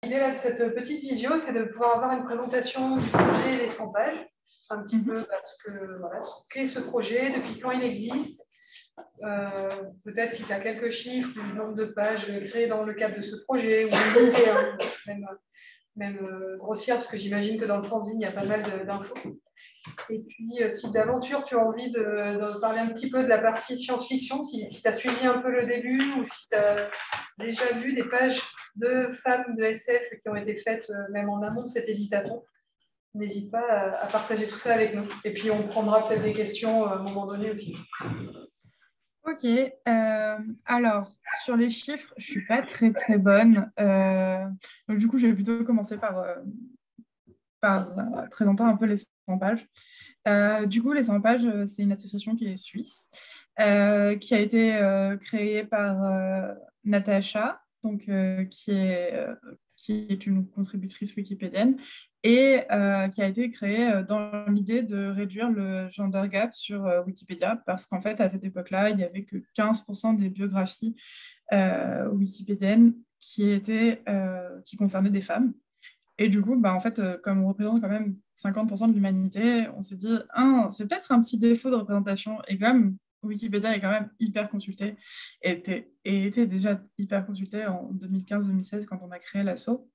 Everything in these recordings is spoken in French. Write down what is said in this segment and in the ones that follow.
l'idée là, de cette petite visio, c'est de pouvoir avoir une présentation du projet et des 100 pages, un petit peu parce que voilà, qu'est ce projet, depuis quand il existe, peut-être si tu as quelques chiffres, le nombre de pages créées dans le cadre de ce projet, ou une idée, hein, même grossière, parce que j'imagine que dans le fanzine, il y a pas mal d'infos. Et puis, si d'aventure, tu as envie de parler un petit peu de la partie science-fiction, si tu as suivi un peu le début, ou si tu as déjà vu des pages de femmes de SF qui ont été faites même en amont de cette éditation, n'hésite pas à partager tout ça avec nous. Et puis, on prendra peut-être des questions à un moment donné aussi. Ok, alors sur les chiffres, je suis pas très très bonne. Donc, du coup, je vais plutôt commencer par présenter un peu les 100 pages. Du coup, les 100 pages, c'est une association qui est suisse, qui a été créée par Natacha, donc, qui est une contributrice wikipédienne, et qui a été créée dans l'idée de réduire le gender gap sur Wikipédia, parce qu'en fait, à cette époque-là, il n'y avait que 15% des biographies wikipédiennes qui concernaient des femmes. Et du coup, bah, en fait, comme on représente quand même 50% de l'humanité, on s'est dit, c'est peut-être un petit défaut de représentation. Et comme Wikipédia est quand même hyper consulté, et était déjà hyper consulté en 2015-2016 quand on a créé l'asso,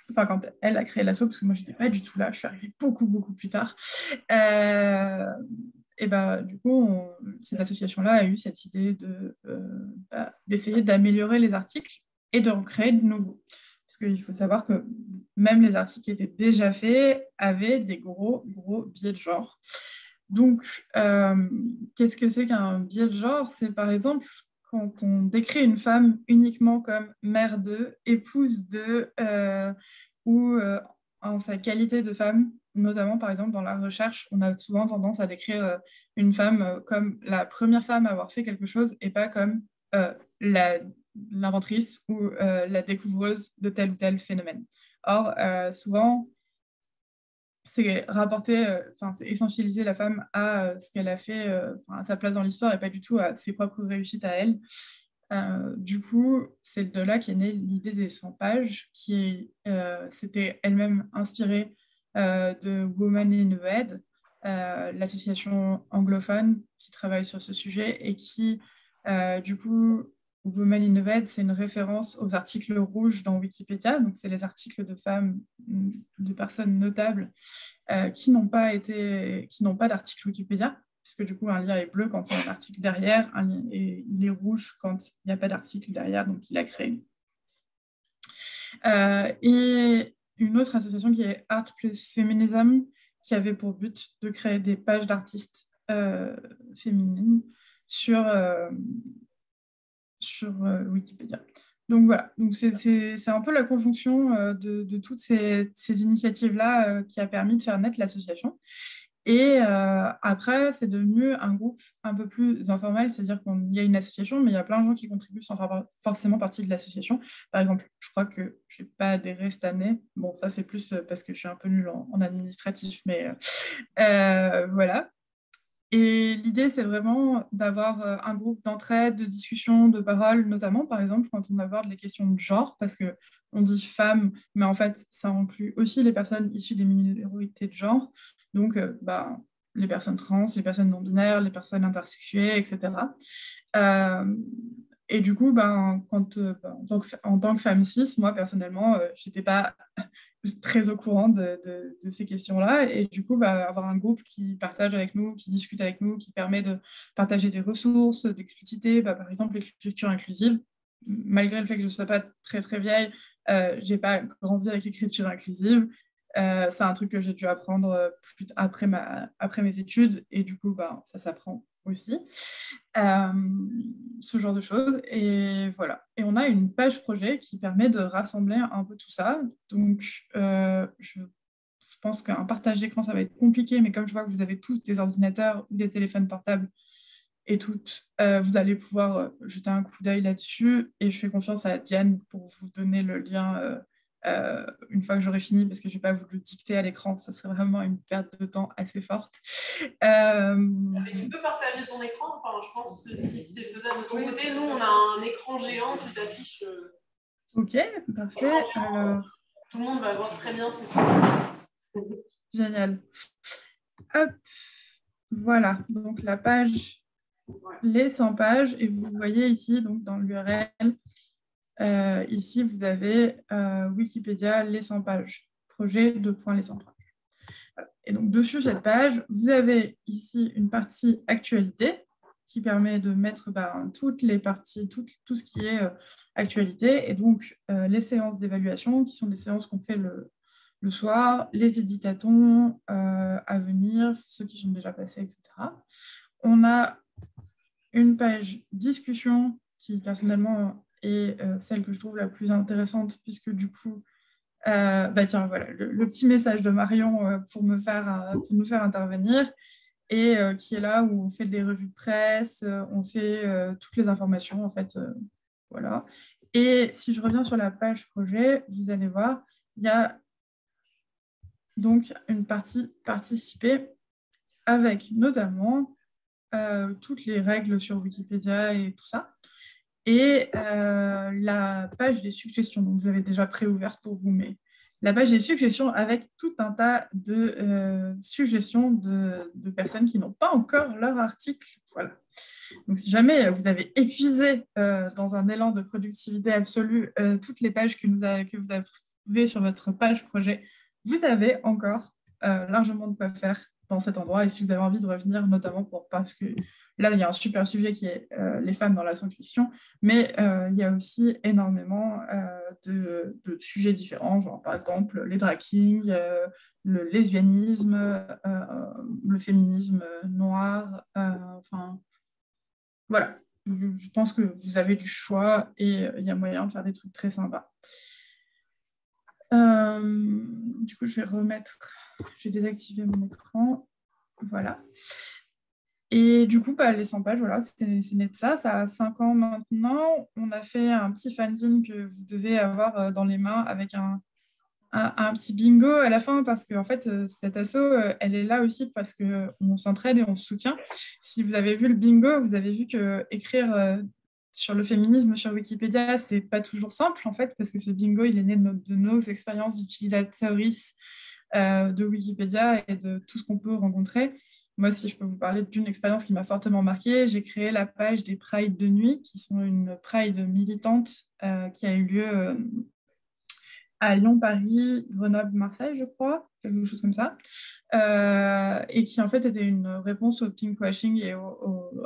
enfin quand elle a créé l'asso, parce que moi, j'étais pas du tout là, je suis arrivée beaucoup, beaucoup plus tard. Et bah, du coup, cette association-là a eu cette idée d'essayer d'améliorer les articles et de en créer de nouveaux. Parce qu'il faut savoir que même les articles qui étaient déjà faits avaient des gros, gros biais de genre. Donc, qu'est-ce que c'est qu'un biais de genre? C'est par exemple quand on décrit une femme uniquement comme mère de, épouse de, ou en sa qualité de femme, notamment par exemple dans la recherche, on a souvent tendance à décrire une femme comme la première femme à avoir fait quelque chose et pas comme euh, l'inventrice ou la découvreuse de tel ou tel phénomène. Or, souvent, c'est rapporter, c'est essentialiser la femme à ce qu'elle a fait, à sa place dans l'histoire et pas du tout à ses propres réussites à elle. Du coup, c'est de là qu'est née l'idée des 100 pages, s'était elle-même inspirée de Women in Red, l'association anglophone qui travaille sur ce sujet et qui, du coup, Women in Red, c'est une référence aux articles rouges dans Wikipédia, donc c'est les articles de femmes, de personnes notables qui n'ont pas d'article Wikipédia, puisque du coup, un lien est bleu quand il y a un article derrière, et il est rouge quand il n'y a pas d'article derrière, donc il a créé. Et une autre association qui est Art Plus Feminism, qui avait pour but de créer des pages d'artistes féminines sur Wikipédia. Donc voilà, donc c'est un peu la conjonction de toutes ces initiatives-là qui a permis de faire naître l'association. Et après, c'est devenu un groupe un peu plus informel, c'est-à-dire qu'il y a une association, mais il y a plein de gens qui contribuent sans faire forcément partie de l'association. Par exemple, je crois que je n'ai pas adhéré cette année. Bon, ça, c'est plus parce que je suis un peu nulle en administratif, mais voilà. Et l'idée, c'est vraiment d'avoir un groupe d'entraide, de discussion, de parole, notamment, par exemple, quand on aborde les questions de genre, parce que on dit femmes, mais en fait, ça inclut aussi les personnes issues des minorités de genre, donc les personnes trans, les personnes non-binaires, les personnes intersexuées, etc. Euh, et du coup, en tant que femme cis, moi, personnellement, je n'étais pas très au courant de ces questions-là. Et du coup, avoir un groupe qui partage avec nous, qui discute avec nous, qui permet de partager des ressources, d'expliciter, par exemple, l'écriture inclusive. Malgré le fait que je ne sois pas très, très vieille, je n'ai pas grandi avec l'écriture inclusive. C'est un truc que j'ai dû apprendre après mes études. Et du coup, ça s'apprend aussi. Euh, Ce genre de choses. Et voilà. Et on a une page projet qui permet de rassembler un peu tout ça. Donc, je pense qu'un partage d'écran, ça va être compliqué, mais comme je vois que vous avez tous des ordinateurs ou des téléphones portables et toutes, vous allez pouvoir jeter un coup d'œil là-dessus. Et je fais confiance à Diane pour vous donner le lien une fois que j'aurai fini, parce que je ne vais pas vous le dicter à l'écran, ça serait vraiment une perte de temps assez forte. Mais tu peux partager ton écran, enfin, je pense que si c'est faisable de ton côté, nous on a un écran géant qui t'affiche Ok, parfait. Alors, tout le monde va voir très bien ce que tu fais. Génial. Hop, voilà. Donc, la page, les 100 pages. Et vous voyez ici, donc, dans l'URL, ici, vous avez Wikipédia, les 100 pages. Projet, les 100 pages. Voilà. Et donc, dessus cette page, vous avez ici une partie actualité qui permet de mettre toutes les parties, tout ce qui est actualité. Et donc, les séances d'évaluation, qui sont des séances qu'on fait le soir, les éditatons à venir, ceux qui sont déjà passés, etc. On a une page discussion qui, personnellement, est celle que je trouve la plus intéressante, puisque du coup, tiens, voilà, le petit message de Marion pour nous faire intervenir, et qui est là où on fait des revues de presse, on fait toutes les informations, en fait, voilà. Et si je reviens sur la page projet, vous allez voir, il y a donc une partie participer avec notamment toutes les règles sur Wikipédia et tout ça. Et la page des suggestions, donc je l'avais déjà préouverte pour vous, mais la page des suggestions avec tout un tas de suggestions de personnes qui n'ont pas encore leur article. Voilà. Donc si jamais vous avez épuisé dans un élan de productivité absolue toutes les pages que vous avez trouvées sur votre page projet, vous avez encore largement de quoi faire dans cet endroit. Et si vous avez envie de revenir, notamment parce que là, il y a un super sujet qui est les femmes dans la science-fiction, mais il y a aussi énormément de sujets différents, genre par exemple les drag kings, le lesbianisme, le féminisme noir, enfin, voilà. Je pense que vous avez du choix et il y a moyen de faire des trucs très sympas. Du coup, je vais désactiver mon écran. Voilà. Et du coup, les 100 pages, voilà, c'est né de ça. Ça a 5 ans maintenant. On a fait un petit fanzine que vous devez avoir dans les mains avec un petit bingo à la fin, parce que en fait, cette asso, elle est là aussi parce qu'on s'entraide et on se soutient. Si vous avez vu le bingo, vous avez vu que écrire sur le féminisme sur Wikipédia, c'est pas toujours simple en fait, parce que ce bingo, il est né de nos expériences d'utilisatrices de Wikipédia et de tout ce qu'on peut rencontrer. Moi, si je peux vous parler d'une expérience qui m'a fortement marquée, j'ai créé la page des Prides de nuit, qui sont une Pride militante qui a eu lieu à Lyon, Paris, Grenoble, Marseille, je crois, quelque chose comme ça, et qui en fait était une réponse au pinkwashing et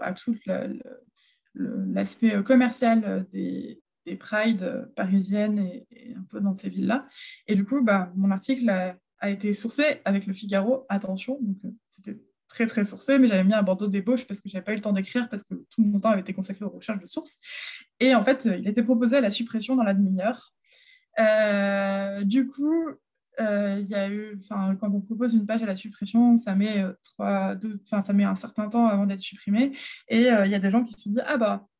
à tout l'aspect commercial des prides parisiennes et un peu dans ces villes-là. Et du coup, mon article a été sourcé avec le Figaro, attention, donc c'était très très sourcé, mais j'avais mis un bandeau d'ébauche parce que je n'avais pas eu le temps d'écrire, parce que tout mon temps avait été consacré aux recherches de sources. Et en fait, il était proposé à la suppression dans la demi-heure. Du coup, il y a eu, quand on propose une page à la suppression, ça met, ça met un certain temps avant d'être supprimé. Et il y a des gens qui se sont dit,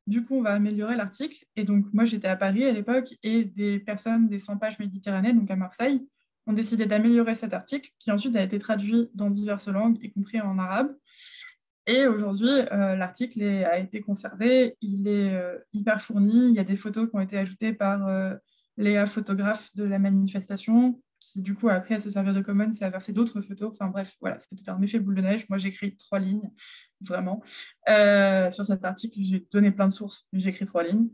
du coup, on va améliorer l'article. Et donc, moi, j'étais à Paris à l'époque, et des personnes des 100 pages Méditerranée, donc à Marseille, ont décidé d'améliorer cet article, qui ensuite a été traduit dans diverses langues, y compris en arabe. Et aujourd'hui, l'article a été conservé, il est hyper fourni, il y a des photos qui ont été ajoutées par Léa, photographe de la manifestation, qui du coup a appris à se servir de Commons et à verser d'autres photos. Enfin bref, voilà, c'était un effet boule de neige. Moi, j'ai écrit 3 lignes, vraiment. Sur cet article, j'ai donné plein de sources, mais j'ai écrit 3 lignes.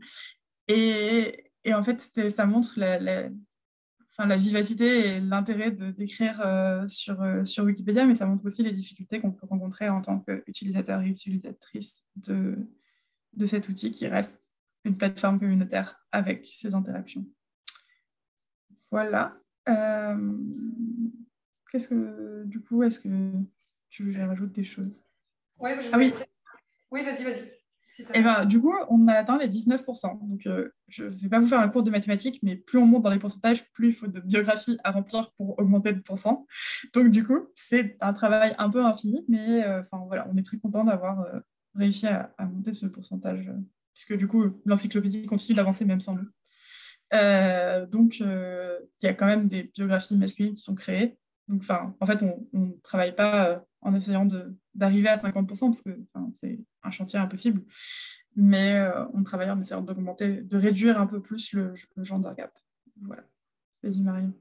Et en fait, ça montre la vivacité et l'intérêt d'écrire sur Wikipédia, mais ça montre aussi les difficultés qu'on peut rencontrer en tant qu'utilisateur et utilisatrice de cet outil qui reste une plateforme communautaire avec ses interactions. Voilà. Du coup, est-ce que tu veux que je rajoute des choses? Ouais, oui. Oui, vas-y. Du coup, on a atteint les 19%. Donc, je ne vais pas vous faire un cours de mathématiques, mais plus on monte dans les pourcentages, plus il faut de biographies à remplir pour augmenter le pourcent. Donc, du coup, c'est un travail un peu infini, mais voilà, on est très content d'avoir réussi à monter ce pourcentage, puisque du coup, l'encyclopédie continue d'avancer même sans nous. Donc, il y a quand même des biographies masculines qui sont créées. Donc, en fait, on ne travaille pas en essayant d'arriver à 50%, parce que c'est un chantier impossible. mais on travaille en essayant de réduire un peu plus le gender gap. Voilà. Vas-y, Marion.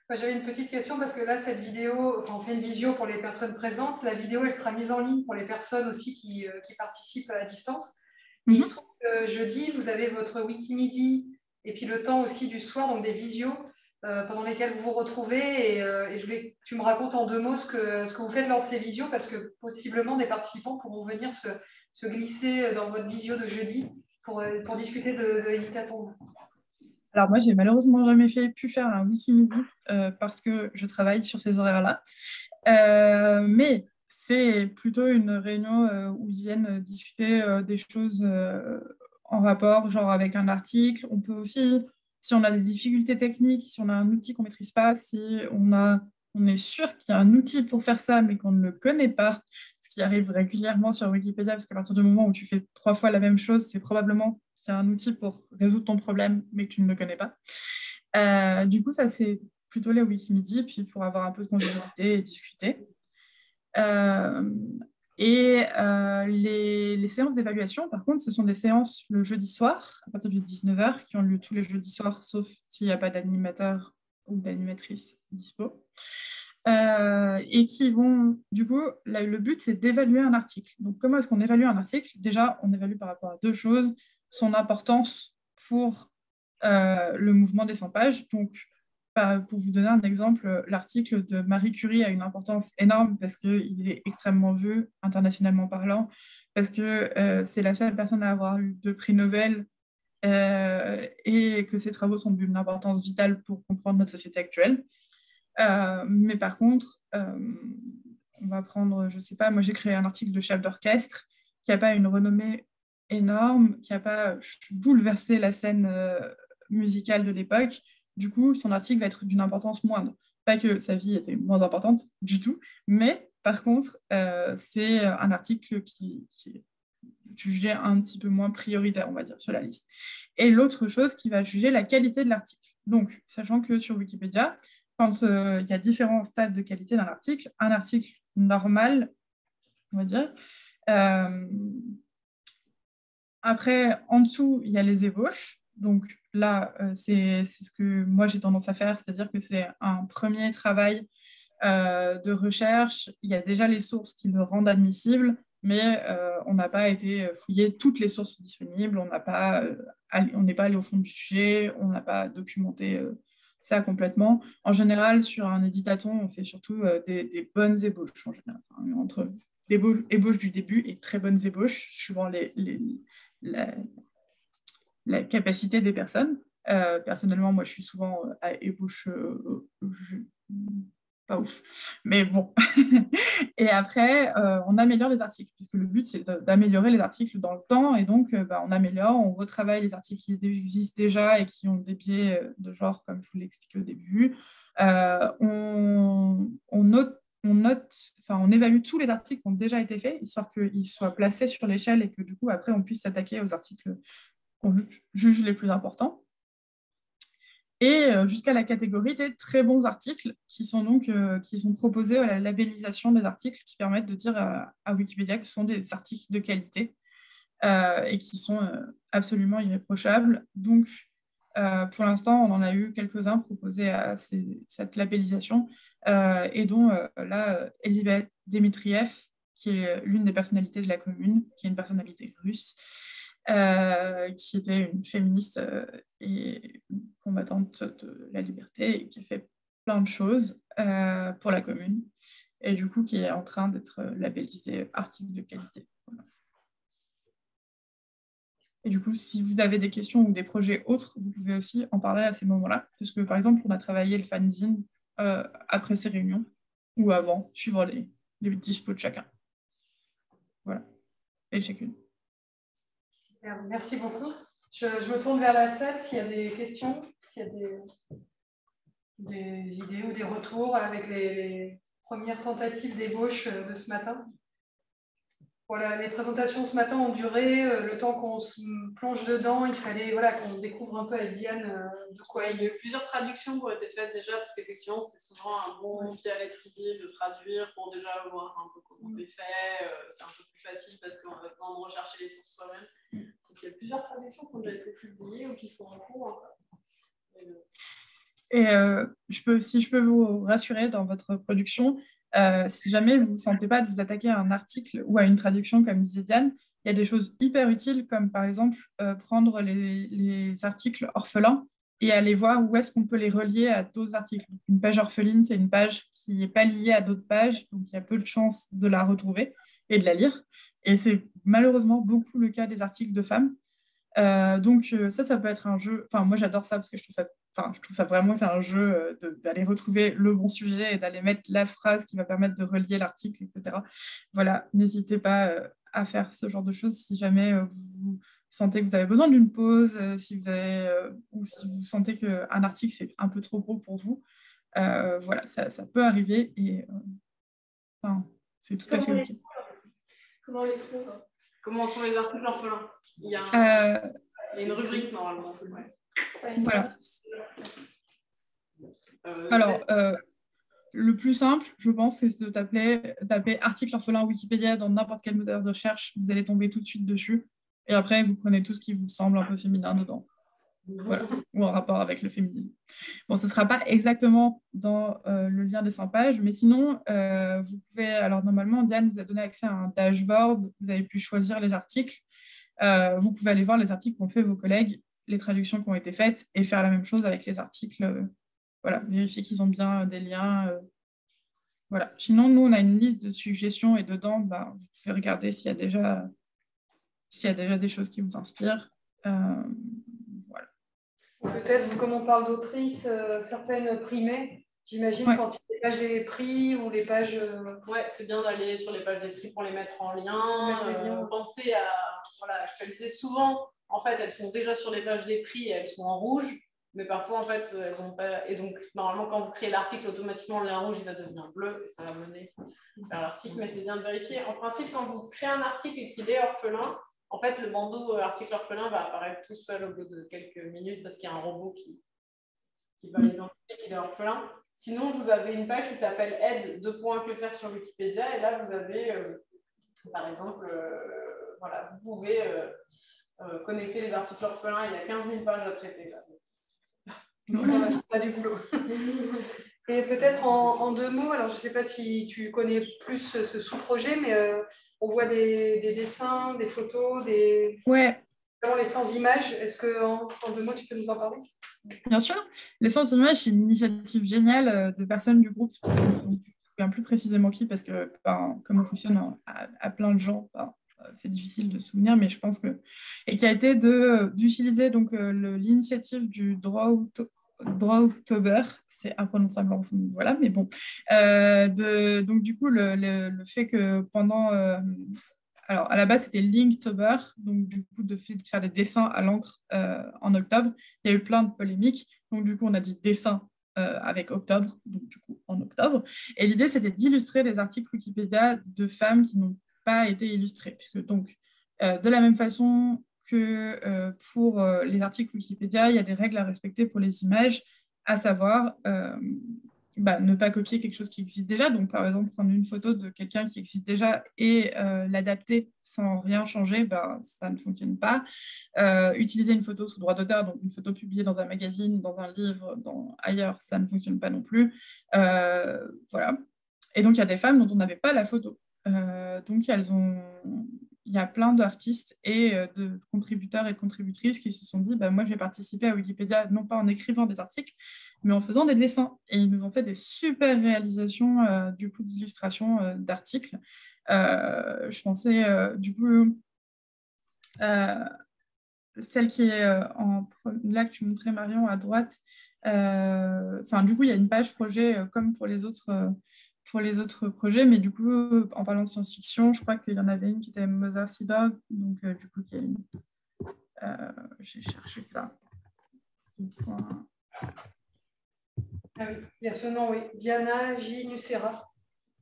J'avais une petite question parce que là, cette vidéo, enfin, on fait une visio pour les personnes présentes. La vidéo, elle sera mise en ligne pour les personnes aussi qui participent à distance. Et il se trouve que jeudi, vous avez votre Wikimidi et puis le temps aussi du soir, donc des visios pendant lesquelles vous vous retrouvez. Et je voulais que tu me racontes en 2 mots ce que vous faites lors de ces visios parce que possiblement des participants pourront venir se glisser dans votre visio de jeudi pour discuter de Hécatombe. Alors moi, j'ai malheureusement jamais pu faire un Wikimidi parce que je travaille sur ces horaires-là. Mais c'est plutôt une réunion où ils viennent discuter des choses en rapport, genre avec un article. On peut aussi, si on a des difficultés techniques, si on a un outil qu'on ne maîtrise pas, si on est sûr qu'il y a un outil pour faire ça, mais qu'on ne le connaît pas, ce qui arrive régulièrement sur Wikipédia, parce qu'à partir du moment où tu fais 3 fois la même chose, c'est probablement qu'il y a un outil pour résoudre ton problème, mais que tu ne le connais pas. Du coup, ça, c'est plutôt les Wikimidi, puis pour avoir un peu de convivialité et discuter. Les séances d'évaluation, par contre, ce sont des séances le jeudi soir, à partir de 19h, qui ont lieu tous les jeudis soirs, sauf s'il n'y a pas d'animateur ou d'animatrice dispo. Et qui vont, du coup, là, le but, c'est d'évaluer un article. Donc, comment est-ce qu'on évalue un article? Déjà, on évalue par rapport à 2 choses, son importance pour le mouvement des 100 pages. Donc, pour vous donner un exemple, l'article de Marie Curie a une importance énorme parce qu'il est extrêmement vu, internationalement parlant, parce que c'est la seule personne à avoir eu 2 prix Nobel et que ses travaux sont d'une importance vitale pour comprendre notre société actuelle. Mais par contre, on va prendre, je ne sais pas, moi j'ai créé un article de chef d'orchestre qui n'a pas une renommée énorme, qui n'a pas bouleversé la scène musicale de l'époque. Du coup, son article va être d'une importance moindre. Pas que sa vie était moins importante du tout, mais par contre, c'est un article qui est jugé un petit peu moins prioritaire, on va dire, sur la liste. Et l'autre chose qui va juger la qualité de l'article. Donc, sachant que sur Wikipédia, quand il y a différents stades de qualité d'un article, un article normal, on va dire. Après, en dessous, il y a les ébauches. Donc là, c'est ce que moi j'ai tendance à faire, c'est-à-dire que c'est un premier travail de recherche. Il y a déjà les sources qui le rendent admissible, mais on n'a pas été fouiller toutes les sources disponibles, on n'est pas allé au fond du sujet, on n'a pas documenté ça complètement. En général, sur un éditaton, on fait surtout des bonnes ébauches, en général, enfin, entre ébauches du début et très bonnes ébauches, suivant la capacité des personnes. Personnellement, moi, je suis souvent à ébauche pas ouf. Mais bon. Et après, on améliore les articles, puisque le but, c'est d'améliorer les articles dans le temps. Et donc, on améliore, on retravaille les articles qui existent déjà et qui ont des biais de genre, comme je vous l'ai expliqué au début. On évalue tous les articles qui ont déjà été faits, histoire qu'ils soient placés sur l'échelle et que du coup, après, on puisse s'attaquer aux articles qu'on juge les plus importants. Et jusqu'à la catégorie des très bons articles qui sont proposés à la labellisation des articles qui permettent de dire à Wikipédia que ce sont des articles de qualité et qui sont absolument irréprochables. Donc, pour l'instant, on en a eu quelques-uns proposés à cette labellisation et dont là, Elisabeth Dmitriev, qui est l'une des personnalités de la commune, qui est une personnalité russe, qui était une féministe et une combattante de la liberté et qui a fait plein de choses pour la commune et du coup qui est en train d'être labellisé article de qualité. Voilà. Et du coup, si vous avez des questions ou des projets autres, vous pouvez aussi en parler à ces moments-là, parce que par exemple, on a travaillé le fanzine après ces réunions ou avant, suivant les dispos de chacun. Voilà, et chacune. Merci beaucoup. Je me tourne vers la salle s'il y a des questions, s'il y a des idées ou des retours avec les premières tentatives d'ébauche de ce matin. Voilà, les présentations ce matin ont duré, le temps qu'on se plonge dedans, il fallait voilà, qu'on découvre un peu avec Diane de quoi il y a eu plusieurs traductions qui ont été faites déjà, parce qu'effectivement, c'est souvent un bon pied à l'étrier de traduire pour déjà voir un peu comment c'est fait. C'est un peu plus facile parce qu'on a besoin de rechercher les sources soi-même. Donc il y a plusieurs traductions qui ont déjà été publiées ou qui sont en cours encore. Et si je peux vous rassurer dans votre production, si jamais vous ne sentez pas de vous attaquer à un article ou à une traduction, comme disait Diane, il y a des choses hyper utiles, comme par exemple prendre les articles orphelins et aller voir où est-ce qu'on peut les relier à d'autres articles. Une page orpheline, c'est une page qui n'est pas liée à d'autres pages, donc il y a peu de chances de la retrouver et de la lire. Et c'est malheureusement beaucoup le cas des articles de femmes. Donc ça peut être un jeu. Enfin, moi j'adore ça parce que je trouve ça vraiment c'est un jeu d'aller retrouver le bon sujet et d'aller mettre la phrase qui va permettre de relier l'article, etc. Voilà, n'hésitez pas à faire ce genre de choses si jamais vous sentez que vous avez besoin d'une pause, si vous avez ou si vous sentez qu'un article c'est un peu trop gros pour vous. Voilà, ça peut arriver et enfin, c'est tout à fait OK. Comment on les trouve? Comment sont les articles orphelins? Il y a une rubrique normalement. Voilà. Alors, le plus simple, je pense, c'est de taper article orphelin Wikipédia dans n'importe quel moteur de recherche. Vous allez tomber tout de suite dessus. Et après, vous prenez tout ce qui vous semble un peu féminin dedans. Voilà. Ou en rapport avec le féminisme. Bon, ce ne sera pas exactement dans le lien des 100 pages, mais sinon, vous pouvez... Alors, normalement, Diane vous a donné accès à un dashboard. Vous avez pu choisir les articles. Vous pouvez aller voir les articles qu'ont fait vos collègues, les traductions qui ont été faites, et faire la même chose avec les articles. Voilà, vérifier qu'ils ont bien des liens. Voilà. Sinon, nous, on a une liste de suggestions et dedans, vous pouvez regarder s'il y a déjà des choses qui vous inspirent. Voilà. Peut-être, comme on parle d'autrices, certaines primées, j'imagine, Ouais. quand il y a les pages des prix ou les pages... Ouais, c'est bien d'aller sur les pages des prix pour les mettre en lien. Pensez à actualiser souvent. En fait, elles sont déjà sur les pages des prix et elles sont en rouge. Mais parfois, en fait, elles n'ont pas... Et donc, normalement, quand vous créez l'article, automatiquement, le lien rouge, il va devenir bleu et ça va mener vers l'article. Mais c'est bien de vérifier. En principe, quand vous créez un article et qu'il est orphelin, en fait, le bandeau article orphelin va apparaître tout seul au bout de quelques minutes parce qu'il y a un robot qui va l'identifier qu'il est orphelin. Sinon, vous avez une page qui s'appelle aide, que faire sur Wikipédia. Et là, vous avez, par exemple, voilà, vous pouvez connecter les articles orphelins. Il y a 15 000 pages à traiter. Là. Donc, pas du boulot. Et peut-être en deux mots, alors je ne sais pas si tu connais plus ce sous-projet, mais on voit des dessins, des photos, Ouais. les 100 images. Est-ce qu'en deux mots, tu peux nous en parler? Bien sûr. Les 100 images, c'est une initiative géniale de personnes du groupe. Donc, je ne me souviens plus précisément qui, parce que comme on fonctionne à plein de gens, c'est difficile de se souvenir, mais je pense que... Et qui a été d'utiliser l'initiative du Drawtober, c'est imprononçable, voilà, mais bon. Donc, du coup, le fait que pendant... alors, à la base, c'était Linktober, donc du coup, de faire des dessins à l'encre en octobre. Il y a eu plein de polémiques, donc du coup, on a dit dessin avec octobre, donc du coup, en octobre. Et l'idée, c'était d'illustrer des articles Wikipédia de femmes qui n'ont pas été illustrés, puisque donc, de la même façon que pour les articles Wikipédia, il y a des règles à respecter pour les images, à savoir ne pas copier quelque chose qui existe déjà. Donc, par exemple, prendre une photo de quelqu'un qui existe déjà et l'adapter sans rien changer, ça ne fonctionne pas. Utiliser une photo sous droit d'auteur, donc une photo publiée dans un magazine, dans un livre, ailleurs, ça ne fonctionne pas non plus. Voilà. Et donc, il y a des femmes dont on n'avait pas la photo. Donc, il y a plein d'artistes et de contributeurs et de contributrices qui se sont dit moi, je vais participer à Wikipédia, non pas en écrivant des articles, mais en faisant des dessins. Et ils nous ont fait des super réalisations du coup d'illustrations d'articles. Je pensais du coup celle qui est là que tu montrais, Marion, à droite. Du coup, il y a une page projet comme pour les autres projets, mais du coup, en parlant de science-fiction, je crois qu'il y en avait une qui était Mother Sea Dog, donc du coup, il y a une... j'ai cherché ça. Ah oui, il y a ce nom, oui. Diana J. Nucera.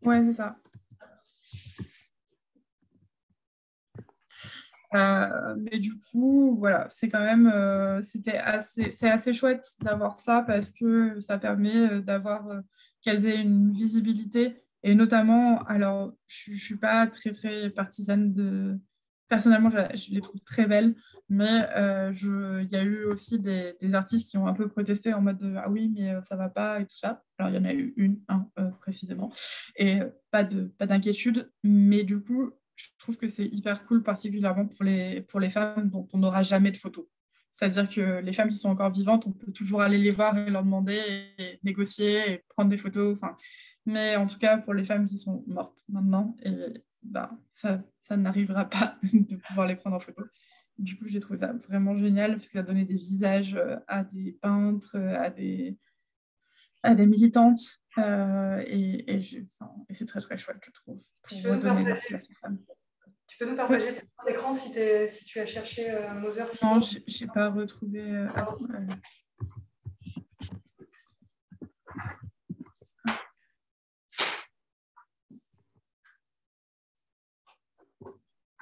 Ouais, c'est ça. Mais du coup, voilà, c'est quand même, c'est assez chouette d'avoir ça parce que ça permet d'avoir qu'elles aient une visibilité et notamment, alors, je suis pas très très partisane de. Personnellement, je les trouve très belles, mais il y a eu aussi des artistes qui ont un peu protesté en mode ah oui, mais ça va pas et tout ça. Alors, il y en a eu un précisément, et pas d'inquiétude, mais du coup, je trouve que c'est hyper cool, particulièrement pour les femmes dont on n'aura jamais de photos. C'est-à-dire que les femmes qui sont encore vivantes, on peut toujours aller les voir et leur demander, et négocier, et prendre des photos. Enfin, mais en tout cas, pour les femmes qui sont mortes maintenant, et bah, ça n'arrivera pas de pouvoir les prendre en photo. Du coup, j'ai trouvé ça vraiment génial, parce que ça donnait des visages à des peintres, à des militantes. Et c'est très, très chouette, je trouve, pour redonner leur place aux femmes. Tu peux nous partager ton écran si tu as cherché Mother Cyborg? Non, je n'ai pas retrouvé.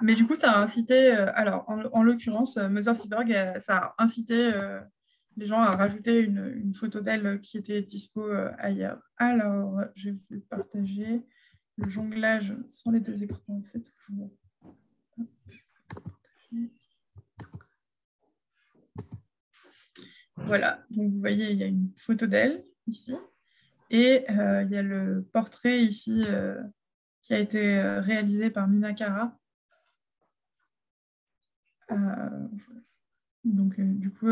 Mais du coup, ça a incité, alors en l'occurrence, Mother Cyborg, ça a incité les gens à rajouter une photo d'elle qui était dispo ailleurs. Alors, je vais vous partager le jonglage sans les deux écrans, c'est toujours. Voilà, donc vous voyez, il y a une photo d'elle ici, et il y a le portrait ici qui a été réalisé par Mina Kara. Donc, du coup,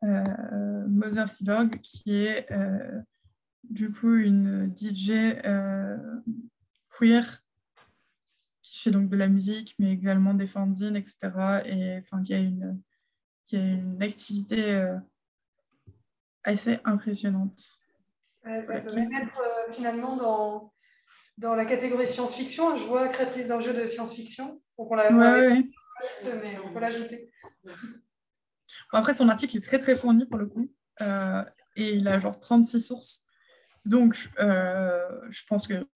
Mother Cyborg, qui est du coup une DJ queer qui fait donc de la musique, mais également des fanzines, etc. Et enfin, qui a une activité assez impressionnante. Elle peut même être finalement dans la catégorie science-fiction. Je vois créatrice d'un jeu de science-fiction. Donc on l'a liste, mais on peut l'ajouter. Bon, après, son article est très très fourni pour le coup. Et il a genre 36 sources. Donc, je pense que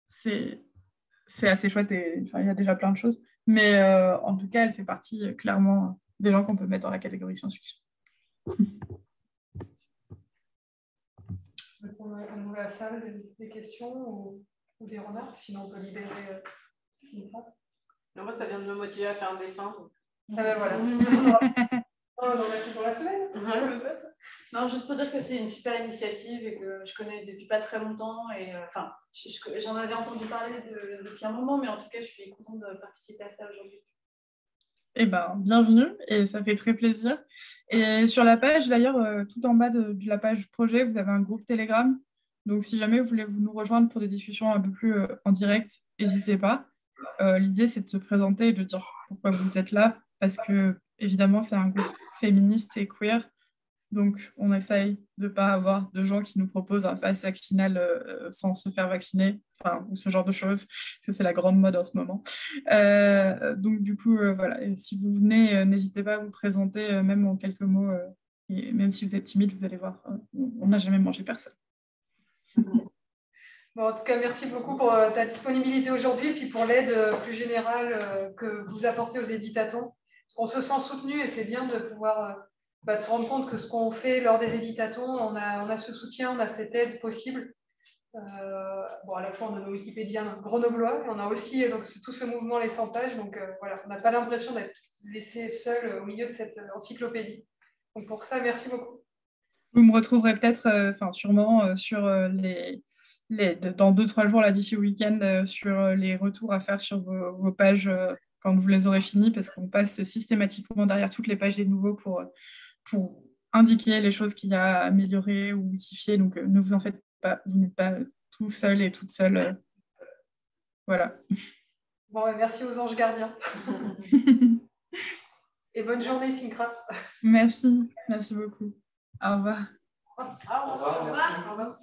c'est assez chouette et il y a déjà plein de choses. Mais en tout cas, elle fait partie clairement des gens qu'on peut mettre dans la catégorie science-fiction. On ouvre la salle, des questions ou des remarques, sinon on peut libérer. Moi, ça vient de me motiver à faire un dessin. Ah ben voilà. C'est pour la semaine. Non, juste pour dire que c'est une super initiative et que je connais depuis pas très longtemps. Et enfin, j'en avais entendu parler depuis un moment, mais en tout cas, je suis contente de participer à ça aujourd'hui. Eh ben, bienvenue et ça fait très plaisir. Et sur la page, d'ailleurs, tout en bas de la page projet, vous avez un groupe Telegram. Donc, si jamais vous voulez nous rejoindre pour des discussions un peu plus en direct, n'hésitez pas. L'idée, c'est de se présenter et de dire pourquoi vous êtes là, parce que, évidemment, c'est un groupe féministe et queer. Donc, on essaye de ne pas avoir de gens qui nous proposent un pass vaccinal sans se faire vacciner, enfin, ou ce genre de choses. Ça, c'est la grande mode en ce moment. Donc, du coup, voilà. Et si vous venez, n'hésitez pas à vous présenter, même en quelques mots. Et même si vous êtes timide, vous allez voir, on n'a jamais mangé personne. Bon, en tout cas, merci beaucoup pour ta disponibilité aujourd'hui et puis pour l'aide plus générale que vous apportez aux éditatons. On se sent soutenu et c'est bien de pouvoir se rendre compte que ce qu'on fait lors des éditatons, on a ce soutien, on a cette aide possible. À la fois, on a nos Wikipédiens grenoblois et on a aussi donc, tout ce mouvement Les 100 pages. Donc voilà, on n'a pas l'impression d'être laissé seul au milieu de cette encyclopédie. Donc pour ça, merci beaucoup. Vous me retrouverez peut-être, sûrement, sur dans 2-3 jours, là, d'ici au week-end, sur les retours à faire sur vos pages quand vous les aurez finis, parce qu'on passe systématiquement derrière toutes les pages des nouveaux pour indiquer les choses qu'il y a à améliorer ou modifier. Donc, ne vous en faites pas, vous n'êtes pas tout seul et toute seule. Voilà. Bon, merci aux anges gardiens. Et bonne journée, Sinkra. Merci beaucoup. Au revoir. Au revoir. Au revoir.